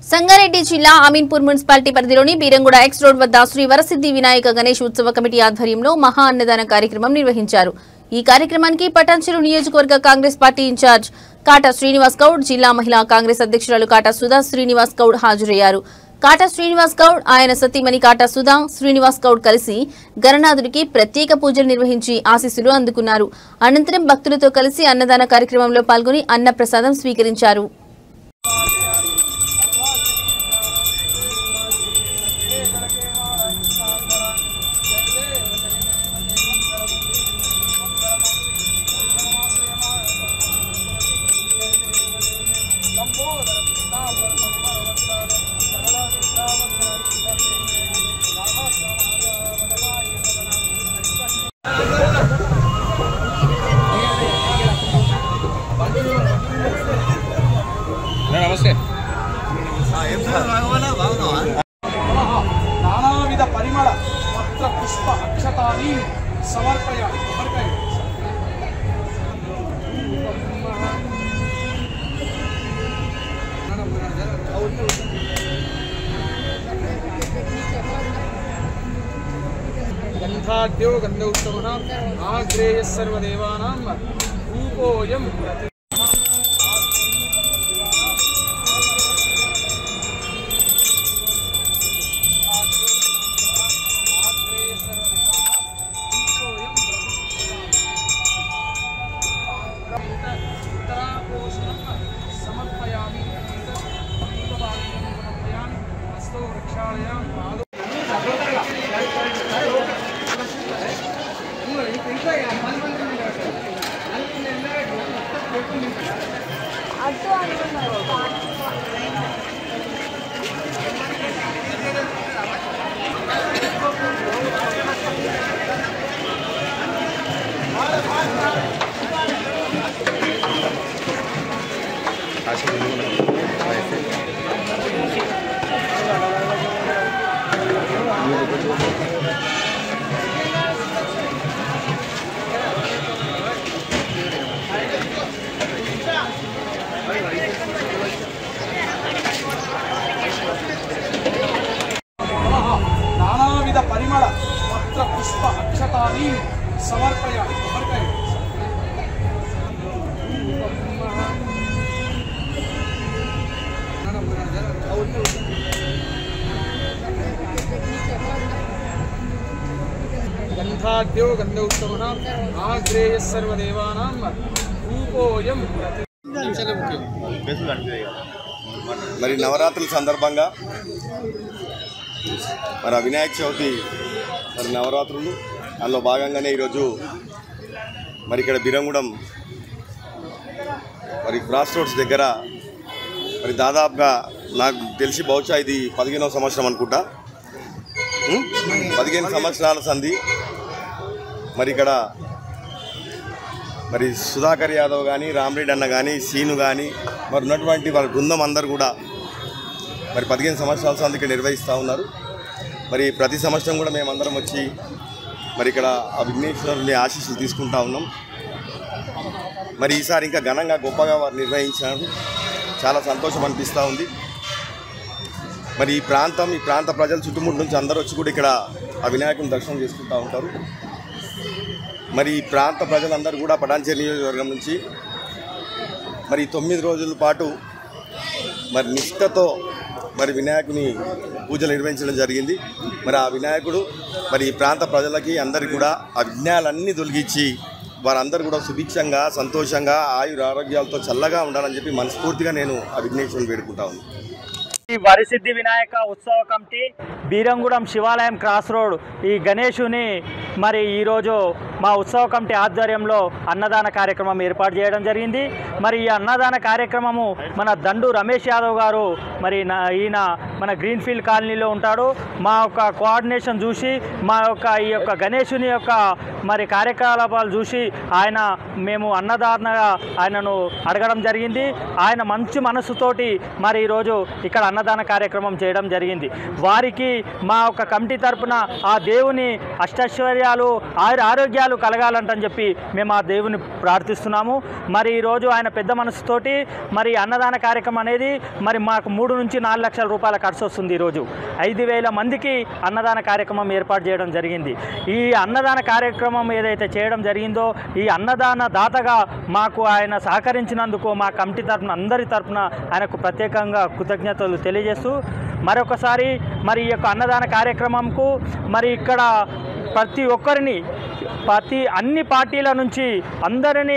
సంగారెడ్డి జిల్లా అమీన్పూర్ మున్సిపాలిటీ పరిధిలోని Beeramguda X road వద్ద శ్రీ వరసిద్ధి వినాయక గణేష్ ఉత్సవ కమిటీ ఆధ్వర్యంలో మహా అన్నదాన కార్యక్రమం నిర్వహించారు। ఈ కార్యక్రమానికి పటాన్చెరు నియోజకవర్గ కాంగ్రెస్ పార్టీ ఇన్ఛార్జ్ కాటా శ్రీనివాస్ గౌడ్, జిల్లా మహిళా కాంగ్రెస్ అధ్యక్షురాలు కాటా సుధా శ్రీనివాస్ గౌడ్ హాజరయ్యారు। కాటా శ్రీనివాస్ గౌడ్, ఆయన సతీమణి కాటా సుధా శ్రీనివాస్ గౌడ్ కలిసి గణనాథుడికి ప్రత్యేక పూజలు నిర్వహించి ఆశీస్సులు అందుకున్నారు। అనంతరం భక్తులతో కలిసి అన్నదాన కార్యక్రమంలో పాల్గొని అన్న ప్రసాదం స్వీకరించారు। नमस्ते। नानाविध परिमल पत्र पुष्प अक्षतानि समर्पयामि। गन्धाढ्यो गन्धोत्तमः आग्रेयः सर्वदेवानां रूपोऽयं समर्पयामि। हस्तो रक्षालयामि। नानाविध परिमल पत्र पुष्प अक्षतानि समर्पयामि। गन्धाढ्यो गन्धोत्तमः आग्रेयः सर्वदेवानां रूपोऽयं మరి నవరాత్రుల సందర్భంగా మరి వినాయక చవితి మరి నవరాత్రులు అందులో భాగంగానే ఈరోజు మరి ఇక్కడ బీరంగూడెం మరి క్రాస్ రోడ్స్ దగ్గర మరి దాదాపుగా నాకు తెలిసి బహుశా ఇది 15వ సంవత్సరం అనుకుంటా, 15 సంవత్సరాల సంధి మరి ఇక్కడ మరి సుధాకర్ యాదవ్ కానీ, రామరెడ్డి అన్న కానీ, సీను కానీ మరి ఉన్నటువంటి వాళ్ళ బృందం అందరూ కూడా మరి 15 సంవత్సరాల సంధి ఇక్కడ నిర్వహిస్తూ ఉన్నారు। మరి ప్రతి సంవత్సరం కూడా మేమందరం వచ్చి మరి ఇక్కడ ఆ విఘ్నేశ్వరుని ఆశీస్సులు తీసుకుంటా ఉన్నాం। మరి ఈసారి ఇంకా ఘనంగా గొప్పగా వారు నిర్వహించారు, చాలా సంతోషం అనిపిస్తూ ఉంది। మరి ఈ ప్రాంత ప్రజలు చుట్టుముట్టు నుంచి అందరూ వచ్చి కూడా ఇక్కడ ఆ వినాయకుని దర్శనం చేసుకుంటూ ఉంటారు। మరి ఈ ప్రాంత ప్రజలందరూ కూడా పటాన్చెరు నియోజకవర్గం నుంచి మరి 9 రోజుల పాటు మరి నిష్ఠతో మరి వినాయకుని పూజలు నిర్వహించడం జరిగింది। మరి ఆ వినాయకుడు మరి ఈ ప్రాంత ప్రజలకి అందరికీ కూడా ఆ విఘ్నాలన్నీ తొలగించి వారందరూ కూడా సుభిక్షంగా, సంతోషంగా, ఆయుర ఆరోగ్యాలతో చల్లగా ఉండాలని చెప్పి మనస్ఫూర్తిగా నేను ఆ విఘ్నేశ్వరుని వేడుకుంటా ఉన్నాను। ఈ వరసిద్ధి వినాయక ఉత్సవ కమిటీ బీరంగూడెం శివాలయం క్రాస్ రోడ్ ఈ గణేశుని మరి ఈరోజు మా ఉత్సవ కమిటీ ఆధ్వర్యంలో అన్నదాన కార్యక్రమం ఏర్పాటు చేయడం జరిగింది। మరి ఈ అన్నదాన కార్యక్రమము మన దండు రమేష్ యాదవ్ గారు మరి ఈయన మన గ్రీన్ఫీల్డ్ కాలనీలో ఉంటాడు। మా యొక్క కోఆర్డినేషన్ చూసి మా యొక్క ఈ యొక్క గణేశుని యొక్క మరి కార్యకలాపాలు చూసి మేము అన్నదానగా ఆయనను అడగడం జరిగింది। ఆయన మంచి మనసుతోటి మరి ఈరోజు ఇక్కడ అన్నదాన కార్యక్రమం చేయడం జరిగింది. వారికి మా యొక్క కమిటీ తరపున ఆ దేవుని అష్టైశ్వర్యాలు ఆరోగ్యాలు కలగాలంటని చెప్పి మేము ఆ దేవుని ప్రార్థిస్తున్నాము. మరి ఈరోజు ఆయన పెద్ద మనసుతోటి మరి అన్నదాన కార్యక్రమం అనేది మరి మాకు 3 నుంచి 4 లక్షల రూపాయల ఖర్చు వస్తుంది. ఈరోజు 5,000 మందికి అన్నదాన కార్యక్రమం ఏర్పాటు చేయడం జరిగింది. ఈ అన్నదాన కార్యక్రమం ఏదైతే చేయడం జరిగిందో ఈ అన్నదాన దాతగా మాకు ఆయన సహకరించినందుకు మా కమిటీ తరఫున అందరి తరఫున ఆయనకు ప్రత్యేకంగా కృతజ్ఞతలు తెలియజేస్తూ మరొకసారి మరి ఈ యొక్క అన్నదాన కార్యక్రమంకు మరి ఇక్కడ ప్రతి ఒక్కరిని అన్ని పార్టీల నుంచి అందరినీ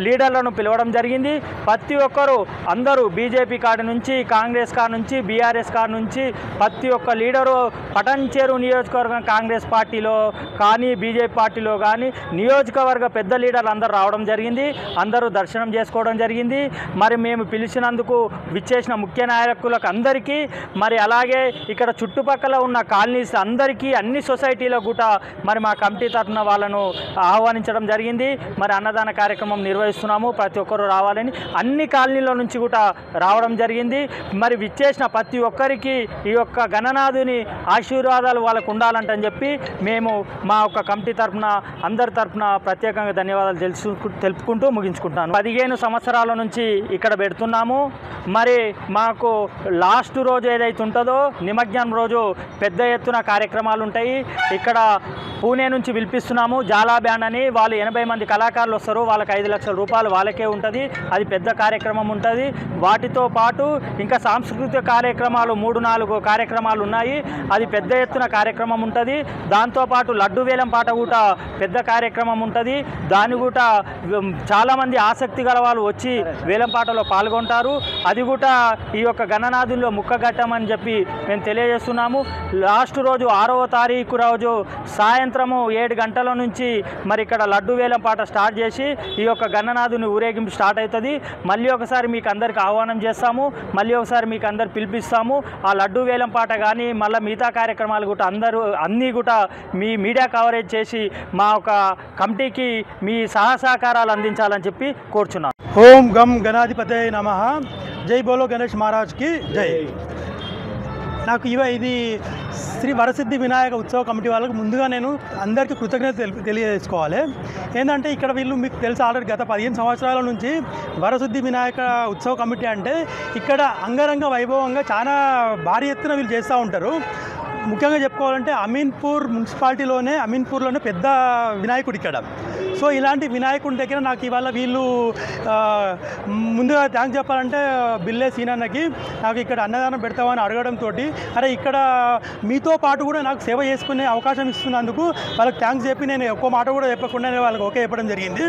లీడర్లను పిలవడం జరిగింది. ప్రతి ఒక్కరు అందరూ బీజేపీ కాడి నుంచి కాంగ్రెస్ కాడి నుంచి బీఆర్ఎస్ కాడి నుంచి ప్రతి ఒక్క లీడరు పటంచెరు నియోజకవర్గం కాంగ్రెస్ పార్టీలో కానీ బీజేపీ పార్టీలో కానీ నియోజకవర్గ పెద్ద లీడర్లు అందరూ రావడం జరిగింది. అందరూ దర్శనం చేసుకోవడం జరిగింది. మరి మేము పిలిచినందుకు విచ్చేసిన ముఖ్య నాయకులకు అందరికీ మరి అలాగే ఇక్కడ చుట్టుపక్కల ఉన్న కాలనీస్ అందరికీ అన్ని సొసైటీలకు కూడా మరి మా కమిటీ తరఫున వాళ్ళను ఆహ్వానించడం జరిగింది. మరి అన్నదాన కార్యక్రమం నిర్వహిస్తున్నాము, ప్రతి ఒక్కరూ రావాలని అన్ని కాలనీల నుంచి కూడా రావడం జరిగింది. మరి విచ్చేసిన ప్రతి ఒక్కరికి ఈ యొక్క గణనాథుని ఆశీర్వాదాలు వాళ్ళకు ఉండాలంటని చెప్పి మేము మా యొక్క కమిటీ తరఫున అందరి తరఫున ప్రత్యేకంగా ధన్యవాదాలు తెలుపుకుంటూ ముగించుకుంటాను. 15 సంవత్సరాల నుంచి ఇక్కడ పెడుతున్నాము. మరి మాకు లాస్ట్ రోజు ఏదైతే ఉంటుందో నిమజ్జనం రోజు పెద్ద ఎత్తున కార్యక్రమాలు ఉంటాయి. ఇక్కడ పూణే నుంచి పిలిపిస్తున్నాము జాలా బ్యాండ్ అని. వాళ్ళు 80 మంది కళాకారులు వస్తారు. వాళ్ళకి 5 లక్షల రూపాయలు వాళ్ళకే ఉంటుంది. అది పెద్ద కార్యక్రమం ఉంటుంది. వాటితో పాటు ఇంకా సాంస్కృతిక కార్యక్రమాలు 3-4 కార్యక్రమాలు ఉన్నాయి. అది పెద్ద ఎత్తున కార్యక్రమం ఉంటుంది. దాంతోపాటు లడ్డు వేలం పాట కూడా పెద్ద కార్యక్రమం ఉంటుంది. దాని కూడా చాలామంది ఆసక్తి గల వాళ్ళు వచ్చి వేలం పాటలో పాల్గొంటారు. అది కూడా ఈ యొక్క గణనాథుల్లో ముక్కగట్టమని చెప్పి మేము తెలియజేస్తున్నాము. లాస్ట్ రోజు 6వ తారీఖు రోజు సాయంత్రము 7 గంటల నుంచి మరి ఇక్కడ లడ్డు వేలం పాట స్టార్ట్ చేసి ఈ యొక్క గణనాథుని ఊరేగింపు స్టార్ట్ అవుతుంది. మళ్ళీ ఒకసారి మీకు అందరికి ఆహ్వానం చేస్తాము. మళ్ళీ ఒకసారి మీకు అందరు పిలిపిస్తాము. ఆ లడ్డు వేలం పాట కానీ మళ్ళీ మిగతా కార్యక్రమాలు కూడా అన్నీ కూడా మీ మీడియా కవరేజ్ చేసి మా ఒక కమిటీకి మీ సహకారాలు అందించాలని చెప్పి కోరుచున్నాను. ఓం గం గణాధిపతయ నమః. జై బోలో గణేష్ మహారాజ్కి జై. నాకు ఇది శ్రీ వరసిద్ధి వినాయక ఉత్సవ కమిటీ వాళ్ళకి ముందుగా నేను అందరికీ కృతజ్ఞత తెలియజేసుకోవాలి. ఏంటంటే ఇక్కడ వీళ్ళు మీకు తెలుసు ఆల్రెడీ గత 15 సంవత్సరాల నుంచి వరసిద్ధి వినాయక ఉత్సవ కమిటీ అంటే ఇక్కడ అంగరంగ వైభవంగా చాలా భారీ ఎత్తున వీళ్ళు చేస్తూ ఉంటారు. ముఖ్యంగా చెప్పుకోవాలంటే అమీన్పూర్లోనే పెద్ద వినాయకుడు ఇక్కడ. సో ఇలాంటి వినాయకుడి దగ్గర నాకు ఇవాళ వీళ్ళు ముందుగా థ్యాంక్స్ చెప్పాలంటే బిల్లే సీనన్నకి నాకు ఇక్కడ అన్నదానం పెడతామని అడగడంతో అరే ఇక్కడ మీతో పాటు కూడా నాకు సేవ చేసుకునే అవకాశం ఇస్తున్నందుకు వాళ్ళకి థ్యాంక్స్ చెప్పి నేను ఒక్క మాట కూడా చెప్పకుండా వాళ్ళకి ఓకే చెప్పడం జరిగింది.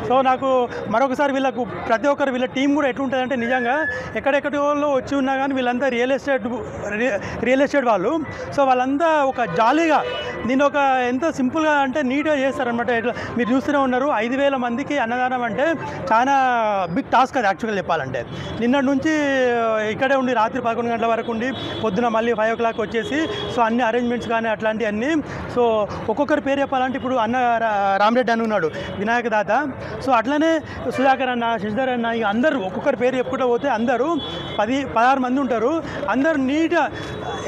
సో నాకు మరొకసారి వీళ్ళకు ప్రతి ఒక్కరు వీళ్ళ టీం కూడా ఎట్లుంటుందంటే నిజంగా ఎక్కడెక్కడో వచ్చి ఉన్నా కానీ వీళ్ళంతా రియల్ ఎస్టేట్ వాళ్ళు. సో వాళ్ళంతా ఒక జాలీగా దీన్ని ఒక ఎంత సింపుల్గా అంటే నీట్గా చేస్తారనమాట. ఇట్లా మీరు చూస్తూనే ఉన్నారు. 5,000 మందికి అన్నదానం అంటే చాలా బిగ్ టాస్క్ అది యాక్చువల్గా చెప్పాలంటే. నిన్నటి నుంచి ఇక్కడే ఉండి రాత్రి 11 గంటల వరకు ఉండి పొద్దున మళ్ళీ 5 o'clock వచ్చేసి సో అన్ని అరేంజ్మెంట్స్ కానీ అట్లాంటివన్నీ. సో ఒక్కొక్కరి పేరు చెప్పాలంటే ఇప్పుడు అన్న రామరెడ్డి అని ఉన్నాడు వినాయక దాత. సో అట్లనే సుధాకర్ అన్న, శశిధర్ అన్న, ఇక అందరూ ఒక్కొక్కరి పేరు చెప్పుకుంటూ పోతే అందరూ 16 మంది ఉంటారు. అందరూ నీట్గా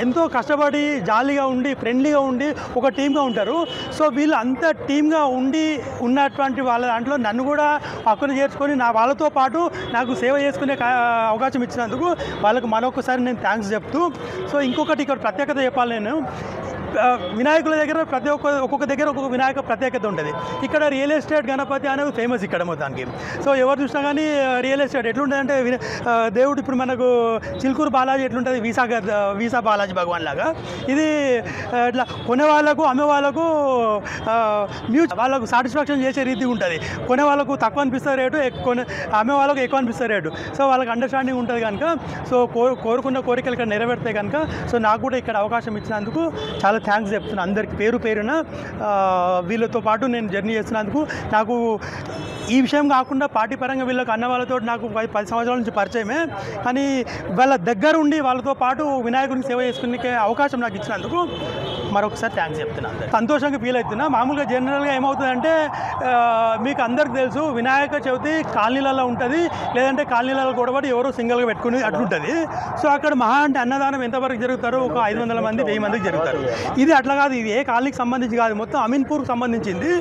ఎంతో కష్టపడి జాలీగా ఉండి ఫ్రెండ్లీగా ఉండి ఒక టీమ్గా ఉంటారు. సో వీళ్ళు అంత టీమ్గా ఉన్నటువంటి వాళ్ళ దాంట్లో నన్ను కూడా అక్కడ చేర్చుకొని వాళ్ళతో పాటు నాకు సేవ చేసుకునే అవకాశం ఇచ్చినందుకు వాళ్ళకు మరొకసారి నేను థ్యాంక్స్ చెప్తూ. సో ఇంకొకటి ఇక్కడ ప్రత్యేకత చెప్పాలి. నేను వినాయకుల దగ్గర ఒక్కొక్క దగ్గర ఒక్కొక్క వినాయక ప్రత్యేకత ఉంటుంది. ఇక్కడ రియల్ ఎస్టేట్ గణపతి అనేది ఫేమస్ ఇక్కడ మొత్తానికి. సో ఎవరు చూసినా కానీ రియల్ ఎస్టేట్ ఎట్లుంటుందంటే దేవుడు ఇప్పుడు మనకు చిలుకూరు బాలాజీ ఎట్లుంటుంది వీసా బాలాజీ భగవాన్ లాగా ఇది ఇట్లా కొనే వాళ్ళకు అమ్మే వాళ్ళకు వాళ్ళకు సాటిస్ఫాక్షన్ చేసే రీతి ఉంటుంది. కొనే వాళ్ళకు తక్కువ అనిపిస్తుంది రేటు, అమ్మే వాళ్ళకు ఎక్కువ అనిపిస్తుంది రేటు. సో వాళ్ళకి అండర్స్టాండింగ్ ఉంటుంది కనుక సో కోరుకున్న కోరికలు ఇక్కడ నెరవేరుతాయి కనుక సో నాకు కూడా ఇక్కడ అవకాశం ఇచ్చినందుకు చాలా థ్యాంక్స్ చెప్తున్నాను అందరికీ పేరున. వీళ్ళతో పాటు నేను జర్నీ చేస్తున్నందుకు నాకు ఈ విషయం కాకుండా పార్టీ పరంగా వీళ్ళకి అన్న వాళ్ళతో నాకు 10 సంవత్సరాల నుంచి పరిచయమే. కానీ వాళ్ళ దగ్గర ఉండి వాళ్ళతో పాటు వినాయకుడికి సేవ చేసుకునే అవకాశం నాకు ఇచ్చినందుకు మరొకసారి థ్యాంక్స్ చెప్తున్నాను. సంతోషంగా ఫీల్ అవుతున్నా. మామూలుగా జనరల్గా ఏమవుతుందంటే మీకు అందరికి తెలుసు వినాయక చవితి కాలనీలలో ఉంటుంది, లేదంటే కాలనీలలో గొడవడి ఎవరో సింగిల్గా పెట్టుకుని అట్లుంటుంది. సో అక్కడ మహా అంటే అన్నదానం ఎంతవరకు జరుగుతారో ఒక 500 మంది 1000 మందికి జరుగుతారు. ఇది అట్లా కాదు, ఇది ఏ కాలనీకి సంబంధించి కాదు, మొత్తం అమీన్పూర్కి సంబంధించింది.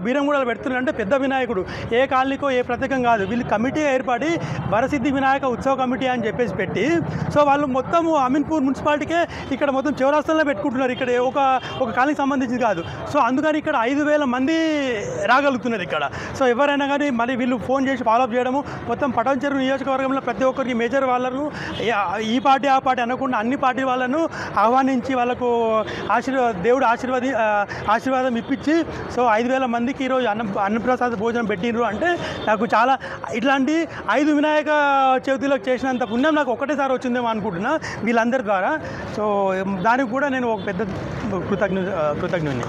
బీరంగూడలో పెడుతున్నారంటే పెద్ద వినాయకుడు, ఏ కాలనీకో ఏ ప్రత్యేకం కాదు. వీళ్ళు కమిటీ ఏర్పడి వరసిద్ధి వినాయక ఉత్సవ కమిటీ అని చెప్పేసి పెట్టి, సో వాళ్ళు మొత్తం అమీన్పూర్ మున్సిపాలిటీకే ఇక్కడ మొత్తం చౌరాస్తాలో పెట్టుకుంటున్నారు. ఇక్కడ ఒక కాలనీకి సంబంధించింది కాదు. సో అందుకని ఇక్కడ 5000 మంది రాగలుగుతున్నారు ఇక్కడ. సో ఎవరైనా కానీ మళ్ళీ వీళ్ళు ఫోన్ చేసి ఫాలోఅప్ చేయడము, మొత్తం పటాన్చెరు నియోజకవర్గంలో ప్రతి ఒక్కరికి మేజర్ వాళ్ళను ఈ పార్టీ ఆ పార్టీ అనకుండా అన్ని పార్టీ వాళ్ళను ఆహ్వానించి వాళ్ళకు దేవుడు ఆశీర్వాదం ఇప్పించి, సో 5000 మందికి ఈరోజు అన్నప్రసాద భోజనం పెట్టిండ్రు అంటే నాకు చాలా ఇట్లాంటి 5 వినాయక చవితిలోకి చేసినంత పుణ్యం నాకు ఒకటేసారి వచ్చిందేమో అనుకుంటున్నా వీళ్ళందరి ద్వారా. సో దానికి కూడా నేను ఒక పెద్ద కృతజ్ఞుని.